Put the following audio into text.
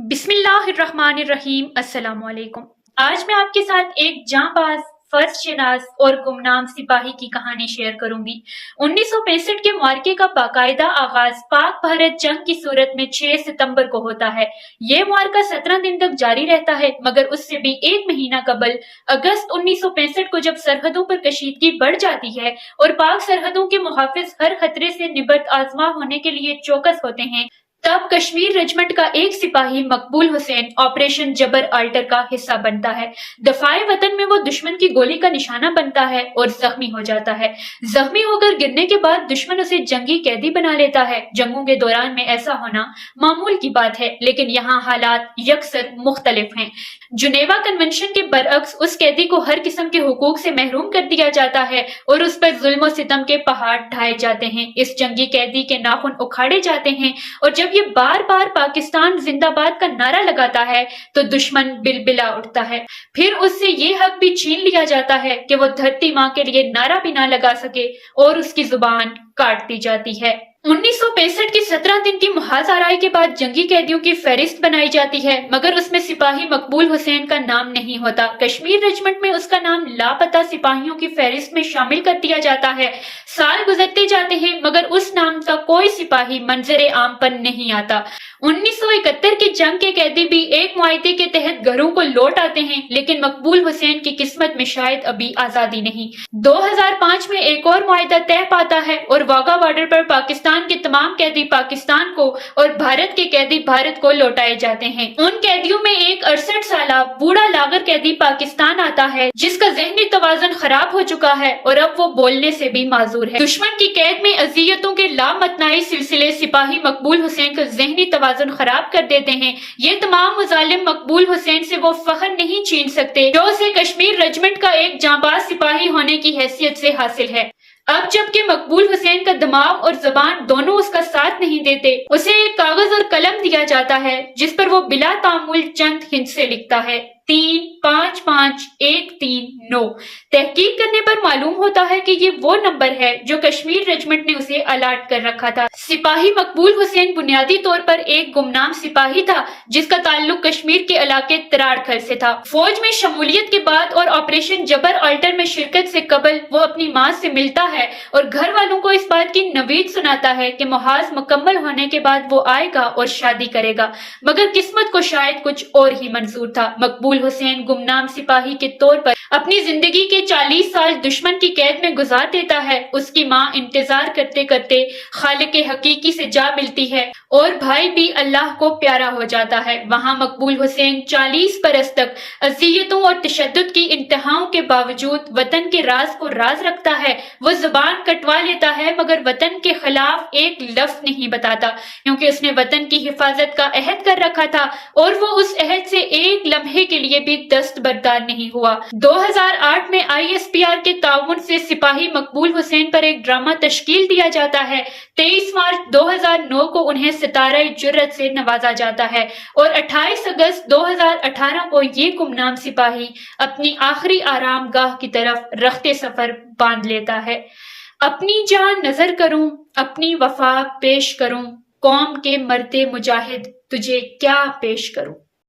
बिस्मिल्लाहिर्रहमानिर्रहीम। अस्सलाम वालेकुम। आज मैं आपके साथ एक जांबाज, फर्ज शनास और गुमनाम सिपाही की कहानी शेयर करूंगी। 1965 के मुआरके का बाकायदा आगाज पाक भारत जंग की सूरत में 6 सितंबर को होता है। ये मुआरका 17 दिन तक जारी रहता है, मगर उससे भी एक महीना कबल अगस्त 1965 को जब सरहदों पर कशीदगी बढ़ जाती है और पाक सरहदों के मुहाफिज हर खतरे से निबर्द आजमा होने के लिए चौकस होते हैं, तब कश्मीर रेजिमेंट का एक सिपाही मकबूल हुसैन ऑपरेशन जबर आल्टर का हिस्सा बनता है। दफाए वतन में वो दुश्मन की गोली का निशाना बनता है और जख्मी हो जाता है। जख्मी होकर गिरने के बाद दुश्मन उसे जंगी कैदी बना लेता है। जंगों के दौरान में ऐसा होना मामूल की बात है, लेकिन यहाँ हालात यकसर मुख्तलिफ हैं। जुनेवा कन्वेंशन के बरअक्स उस कैदी को हर किस्म के हुकूक से महरूम कर दिया जाता है और उस पर जुल्म सितम के पहाड़ ढाए जाते हैं। इस जंगी कैदी के नाखून उखाड़े जाते हैं और जब ये बार बार पाकिस्तान जिंदाबाद का नारा लगाता है तो दुश्मन बिलबिला उठता है। फिर उससे ये हक भी छीन लिया जाता है कि वो धरती माँ के लिए नारा भी ना लगा सके और उसकी जुबान काट दी जाती है। 1965 की 17 दिन की मुहाज़ाराई के बाद जंगी कैदियों की फहरिस्त बनाई जाती है, मगर उसमें सिपाही मकबूल हुसैन का नाम नहीं होता। कश्मीर रेजिमेंट में उसका नाम लापता सिपाहियों की फहरिस्त में शामिल कर दिया जाता है। साल गुजरते जाते हैं, मगर उस नाम का कोई सिपाही मंजरे आम पर नहीं आता। 1971 की जंग के कैदी भी एक मुआहदे के तहत घरों को लौट आते हैं, लेकिन मकबूल हुसैन की किस्मत में शायद अभी आजादी नहीं। 2005 में एक और मुआहदा तय पाता है और वाघा बॉर्डर पर पाकिस्तान के तमाम कैदी पाकिस्तान को और भारत के कैदी भारत को लौटाए जाते हैं। उन कैदियों में एक 68 साला बूढ़ा लागर कैदी पाकिस्तान आता है, जिसका ज़हनी तवाज़ुन खराब हो चुका है और अब वो बोलने से भी माजूर है। दुश्मन की कैद में अज़ियतों के लामतनाई सिलसिले सिपाही मकबूल हुसैन का ज़हनी तवाज़ुन खराब कर देते हैं। ये तमाम मुजालिम मकबूल हुसैन से वो फख्र नहीं छीन सकते जो उसे कश्मीर रेजिमेंट का एक जांबाज सिपाही होने की हैसियत से हासिल है। अब जबकि मकबूल हुसैन का दिमाग और जबान दोनों उसका साथ नहीं देते, उसे एक कागज और कलम दिया जाता है जिस पर वो बिला तामुल चंद हिंसे लिखता है 355139। तहकीक करने पर मालूम होता है कि ये वो नंबर है जो कश्मीर रेजिमेंट ने उसे अलाट कर रखा था। सिपाही मकबूल हुसैन बुनियादी तौर पर एक गुमनाम सिपाही था जिसका ताल्लुक कश्मीर के इलाके तराड़खल से था। फौज में शमूलियत के बाद और ऑपरेशन जबर आल्टर में शिरकत से कबल वो अपनी माँ से मिलता है और घर वालों को इस बात की नवीद सुनाता है कि मुहाज मुकम्मल होने के बाद वो आएगा और शादी करेगा, मगर किस्मत को शायद कुछ और ही मंजूर था। मकबूल हुसैन गुमनाम सिपाही के तौर पर अपनी जिंदगी के 40 साल दुश्मन की कैद में गुजार देता है। उसकी माँ इंतजार करते करते खालिक हकीकी से जा मिलती है और भाई भी अल्लाह को प्यारा हो जाता है। वहाँ मकबूल हुसैन 40 बरस तक अज़ियतों और तशद्दुद की इंतहाओं के बावजूद वतन के राज को राज रखता है। वो जुबान कटवा लेता है, मगर वतन के खिलाफ एक लफ्ज नहीं बताता, क्योंकि उसने वतन की हिफाजत का अहद कर रखा था और वो उस अहद से एक लम्हे के लिए भी दस्तबरदार नहीं हुआ। 2008 में ISPR के ताउन से सिपाही मकबूल हुसैन पर एक ड्रामा तश्कील दिया जाता है। 23 मार्च 2009 को उन्हें सितारा जुर्रत से नवाजा जाता है और 28 अगस्त 2018 को ये गुमनाम सिपाही अपनी आखिरी आरामगाह की तरफ रख्ते सफर बांध लेता है। अपनी जान नजर करूं, अपनी वफा पेश करूं, कौम के मरते मुजाहिद तुझे क्या पेश करूं।